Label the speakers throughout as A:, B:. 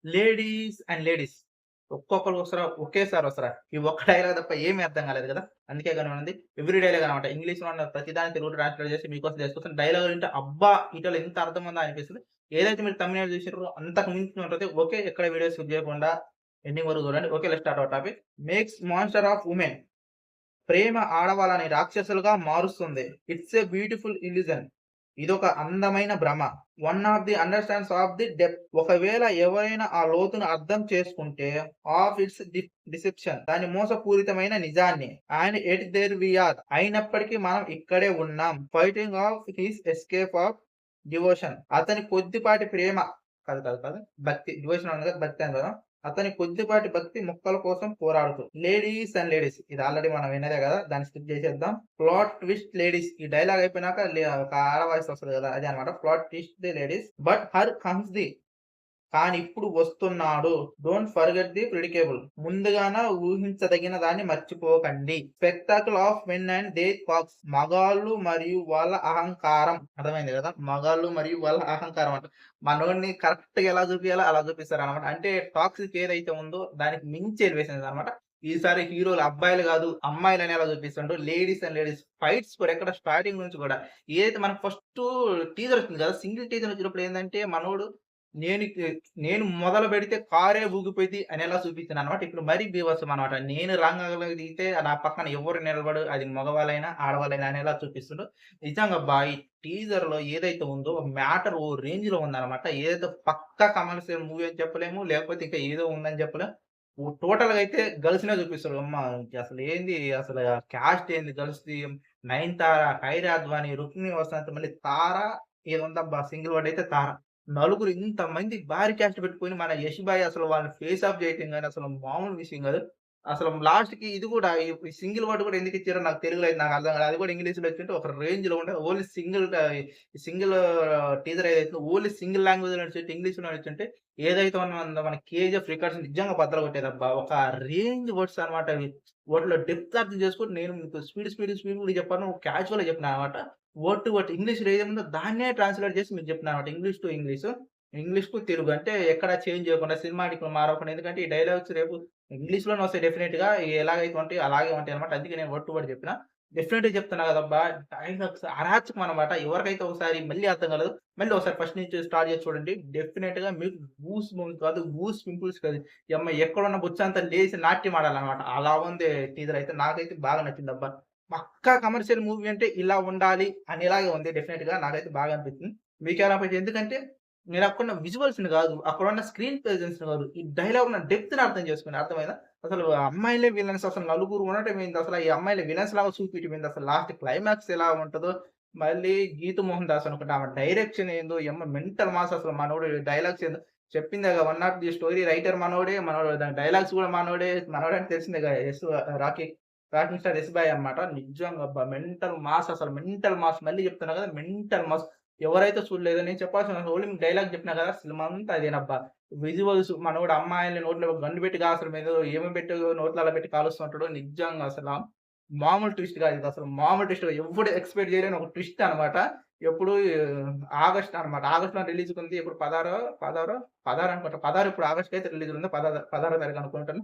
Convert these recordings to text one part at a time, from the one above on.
A: Ladies and ladies ఒక్కొక్కరు వస్తారా, ఒకేసారి వస్తారా? ఈ ఒక్క డైలాగ్ తప్ప ఏమి అర్థం కాలేదు కదా! అందుకే కానివ్వండి ఎవ్రి డైలాగ్ అనమాట. ఇంగ్లీష్‌లో ఉన్న ప్రతిదాన్ని తెలుగు ట్రాన్స్‌లేట్ చేసి మీకోసం తీసుకొస్తాను. డైలాగ్ వింటే అబ్బా! ఈటిలో ఇంత అర్థం ఉందా అనిపిస్తది. ఏదైతే మీరు థంబ్‌నెయిల్ చూసిర్రో అంతకు మించి ఉంటది. ఓకే. ఎక్కడ వీడియో స్కిప్ చేయకుండా ఎండింగ్ వరకు చూడండి. Okay. Let's start our topic. Makes monster of women. ప్రేమ ఆడవాళ్ళని రాక్షసులుగా మారుస్తుంది. It's a beautiful illusion. ఇదొక అందమైన భ్రమ. One of the understands of the depth. ఒకవేళ ఎవరైనా ఆ లోతును అర్థం చేసుకుంటే ఆఫ్ ఇట్స్ డిసెప్షన్. దాని మోసపూరితమైన నిజాన్ని. And yet there we are. అయినప్పటికీ మనం ఇక్కడే ఉన్నాం. Fighting of his escape of devotion. అతని కొద్దిపాటి ప్రేమ కాదు. భక్తి. డివోషన్ అన్నది భక్తి అని కదా! అతని కొద్దిపాటి భక్తి ముక్కల కోసం పోరాడుతూ. లేడీస్ అండ్ లేడీస్ ఇది ఆల్రెడీ మనం విన్నదే కదా! దాన్ని స్కిప్ చేసేద్దాం. ప్లాట్ ట్విస్ట్ లేడీస్ ఈ డైలాగ్ అయిపోయినాక ఒక ఆడ వాయిస్ వస్తది కదా! అదే అన్నమాట. Plot twist the ladies but her comes the. కానీ ఇప్పుడు వస్తున్నాడు. Don't forget the predictable. ముందుగాన ఊహించదగిన దాన్ని మర్చిపోకండి. Spectacle of men and their cocks. మగాళ్ళు మరియు వాళ్ళ అహంకారం. అర్థమైంది కదా! మగాళ్ళు మరియు వాళ్ళ అహంకారం అంట. మనోడిని కరెక్ట్‌గా ఎలా చూపియాలో అలా చూపిస్తారనమాట. అంటే టాక్సిక్ ఏదైతే ఉందో దానికి మించి ఎలివేషన్స్ అనమాట. ఈసారి హీరోలు అబ్బాయిలు కాదు అమ్మాయిలని ఎలా చూపిస్తుండ్రు. లేడీస్ అండ్ లేడీస్ ఫైట్స్ కూడా ఎక్కడ స్టార్టింగ్ నుంచి కూడా ఏదైతే మనకు ఫస్ట్ టీజర్ వచ్చింది కదా! సింగిల్ టీజర్ వచ్చినప్పుడు ఏందంటే మనోడు నేను నేను మొదలుపెడితే కారే ఊగిపోయిద్ది అనేలా చూపించాననమాట. ఇప్పుడు మరీ బీభత్సం అనమాట. నేను రంగంలోకి నా పక్కన ఎవ్వరు నిలబడు అది మగవాళ్ళైనా, ఆడవాళ్ళైనా అనేలా చూపిస్తుండు. నిజంగా అబ్బా! ఈ టీజర్‌లో ఏదైతే ఉందో మ్యాటర్ ఓ రేంజ్‌లో ఉందనమాట. ఏదైతే పక్కా కమర్షియల్ మూవీ అని చెప్పలేము. లేకపోతే ఇంకా ఏదో ఉందని చెప్పలేం. టోటల్‌గా అయితే గర్ల్స్‌నే చూపిస్తారు. అసలు ఏంది అసలు క్యాస్ట్ ఏంది గర్ల్స్‌ది 'నయనతార', 'ఖైరా అద్వాని', 'రుక్మిణి వసంత్' మళ్ళీ 'తార' ఏదుందబ్బా సింగిల్ వర్డ్ అయితే 'తార'. నలుగురు ఇంతమంది భారీ క్యాస్ట్ పెట్టుకొని మన 'యష్ భాయ్' అసలు వాళ్ళని ఫేస్ ఆఫ్ చేయటం గాని అసలు మామూలు విషయం కాదు. అసలు లాస్ట్‌కి ఇది కూడా ఈ సింగిల్ వర్డ్ కూడా ఎందుకు ఇచ్చారో నాకు తెలుగులో అయితే నాకు అర్థం కాలేదు. అది కూడా ఇంగ్లీష్‌లో వచ్చింటే ఒక రేంజ్‌లో ఉండేది. ఓన్లీ సింగిల్ టీజర్ ఏదైతే ఓన్లీ సింగిల్ లాంగ్వేజ్‌లో నడిచింటే ఇంగ్లీష్‌లో నడిచుంటే ఏదైతే ఉందో మన 'కేజీఎఫ్' రికార్డ్స్ నిజంగా బద్దలు కొట్టేదబ్బా! ఒక రేంజ్ వర్డ్స్ అన్నమాట అవి. వాటిలో డెప్త్ అర్థం చేసుకొని నేను మీకు స్పీడ్‌గా చెప్పాను. క్యాజువల్‌గా చెప్పినానన్నమాట. వర్డ్ టు వర్డ్ ఇంగ్లీష్‌లో ఏముందో దాన్నే ట్రాన్స్‌లేట్ చేసి మీకు చెప్తున్నానన్నమాట. English to English. English to Telugu. అంటే ఎక్కడ చేంజ్ చేయకుండా సినిమాటిక్‌లో మారకుండా ఎందుకంటే ఈ డైలాగ్స్ రేపు ఇంగ్లీష్‌లోనే వస్తాయి డెఫినిట్‌గా. ఎలాగైతే ఉంటాయో అలాగే ఉంటాయన్నమాట. అందుకే నేను వర్డ్ టు వర్డ్ చెప్పిన. డెఫినిట్‌గా చెప్తున్నా కదబ్బా! డైలాగ్స్ అరాచకం అన్నమాట. ఎవరికైతే ఒకసారి మళ్ళీ అర్థం కాలేదో మళ్ళీ ఒకసారి ఫస్ట్ నుంచి స్టార్ట్ చేసి చూడండి. డెఫినిట్‌గా మీకు గూస్ బంప్స్ కాదు, గూస్ పింపుల్స్ కాదు. యమ్మ ఎక్కడున్న బొచ్చంతా లేసి నాట్యం ఆడాలన్నమాట. అలా ఉంది టీజర్ అయితే. నాకైతే బాగా నచ్చిందబ్బా! పక్కా కమర్షియల్ మూవీ అంటే ఇలా ఉండాలి అనేలాగే ఉంది డెఫినిట్‌గా. నాకైతే బాగా అనిపించింది. మీకెలా అనిపించింది? ఎందుకంటే నేనక్కడున్న విజువల్స్‌ని గాదు, అక్కడున్న స్క్రీన్ ప్రెజెన్స్‌ని గాదు, ఈ డైలాగ్ ఉన్న డెప్త్‌ని అర్థం చేసుకున్నా. అర్థమైందా? అసలు అమ్మాయిలే విలన్స్ అసలు నలుగురు ఉండటం ఏంది? అసలు ఈ అమ్మాయిలు విలన్స్ లాగా చూపియటం ఏంది? అసలు లాస్ట్ క్లైమాక్స్ ఎలా ఉంటదో, మళ్ళీ 'గీతూ మోహన్ దాస్' అనుకుంటా ఆమె డైరెక్షన్ ఏందో, యమ్మ మెంటల్ మాస్ అసలు మనోడు డైలాగ్స్ ఏందో చెప్పిందేగా one of the story writer మనోడే, మనోడు దాని డైలాగ్స్ గూడా మనోడే. మనోడంటే తెలిసిందేగా రాకీ రాకింగ్ స్టార్ ఎస్ బాయ్ అన్నమాట. నిజంగా అబ్బా! మెంటల్ మాస్ అసలు మెంటల్ మాస్. మళ్ళీ చెప్తున్నా కదా! Mental mass. ఎవరైతే చూడలేదో నేను చెప్పాల్సిన ఓన్లీ మీకు డైలాగ్ చెప్పినా కదా! సినిమా అంతా అదేనబ్బా! విజువల్స్ మనోడు అమ్మాయిల్ని నోట్లో గన్ను పెట్టి కాల్చడం ఏదో ఏమేమి పెట్టి నోట్లలో పెట్టి కాలుస్తుంటాడో నిజంగా అసల మామూలు ట్విస్ట్ కాదు. ఇదసలు మామూలు ట్విస్ట్ కాదు. ఎవ్వడు ఎక్స్‌పెక్ట్ చేయలేని ఒక ట్విస్ట్ అన్నమాట. ఎప్పుడు ఆగస్ట్ అన్నమాట. ఆగస్ట్‌లో రిలీజ్‌కుంది. ఎప్పుడు 16 అనుకుంటా. 16 ఇప్పుడు ఆగస్ట్‌కి అయితే రిలీజ్ ఉంది. 16 తారీఖు అనుకుంటాను.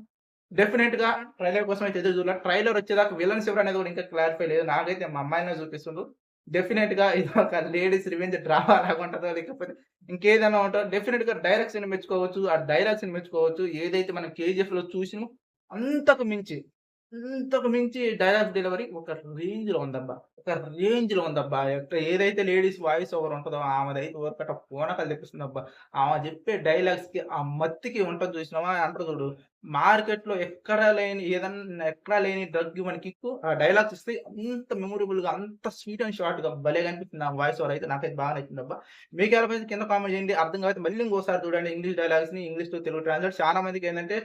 A: డెఫినెట్‌గా ట్రైలర్ కోసం అయితే ఎదురు చూడాలి. ట్రైలర్ వచ్చేదాకా విలన్స్ ఎవరనేది కూడా ఇంకా క్లారిఫై లేదు. నాకైతే మా అమ్మాయినే చూపిస్తుండ్రు. డెఫినెట్‌గా ఇదొక లేడీస్ రివెంజ్ డ్రామా లాగా ఉంటదో లేకపోతే ఇంకేదైనా ఉంటదో డెఫినెట్‌గా డైరెక్షన్‌ని మెచ్చుకోవచ్చు. ఆ డైలాగ్స్‌ని మెచ్చుకోవచ్చు. ఏదైతే మనం 'కేజీఎఫ్‌లో' చూసినమో అంతకు మించి, అంతకు మించి డైలాగ్ డెలివరీ ఒక రేంజ్‌లో ఉందబ్బా! ఒక రేంజ్‌లో ఉందబ్బా! ఏదైతే లేడీస్ వాయిస్ ఓవర్ ఉంటదో ఆమెదైతే ఊరకట్ట పూనకాలు తెప్పిస్తుందబ్బా! ఆమె చెప్పే డైలాగ్స్‌కి ఆ మత్తికి ఉంటది చూసినావా అంటారు చూడు. మార్కెట్‌లో ఎక్కడా లేని డ్రగ్ మన కిక్కు ఆ డైలాగ్స్ ఇస్తే అంత మెమరబుల్‌గా, అంత స్వీట్ అండ్ షార్ట్‌గా భలేగా అనిపించింది. ఆ వాయిస్ ఓవర్ అయితే నాకైతే బాగా నచ్చిందబ్బా! మీకెలా అనిపించింది కింద కామెంట్ చేయండి. అర్థం కాకపోతే మళ్ళీ ఇంకోసారి చూడండి ఇంగ్లీష్ డైలాగ్స్‌ని ఇంగ్లీష్ టు తెలుగు ట్రాన్స్‌లేట్ చాలా మందికేందంటే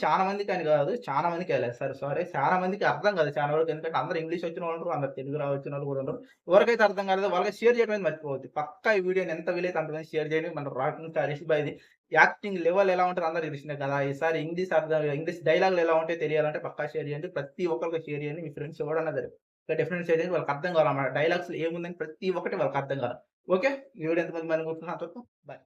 A: చాలా మందికని కాదు. చాలా మందికే సారీ. చాలా మందికి అర్థం కాదు చాలా వరకు. ఎందుకంటే అందరూ ఇంగ్లీష్ వచ్చినోళ్ళు ఉంటారు. అందరూ తెలుగు వచ్చినోళ్ళు కూడా ఉండరు. ఎవరికైతే అర్థం కాలేదో వాళ్ళకి షేర్ చేయడం అనేది మర్చిపోవద్దు. పక్కా ఈ వీడియోని ఎంత వీలైతే అంత మందికి షేర్ చేయండి. మన రాకింగ్ స్టార్ యష్ భాయ్‌ది యాక్టింగ్ లెవెల్ ఎలా ఉంటదో అందరికి తెలిసిందే కదా! ఈసారి ఇంగ్లీష్ డైలాగులు ఎలా ఉంటాయో తెలియాలంటే పక్కా షేర్ చేయండి. ప్రతి ఒక్కరికి షేర్ చేయండి. మీ ఫ్రెండ్స్ ఎవడన్నా సరే. డెఫినెట్‌గా షేర్ చేయండి. వాళ్ళకి అర్థం కావాలన్నమాట. డైలాగ్స్‌లో ఏముందని ప్రతి ఒక్కటి వాళ్ళకి అర్థం కావాలి. ఓకే. ఈ వీడియో ఎంతమంది మరి బాయ్.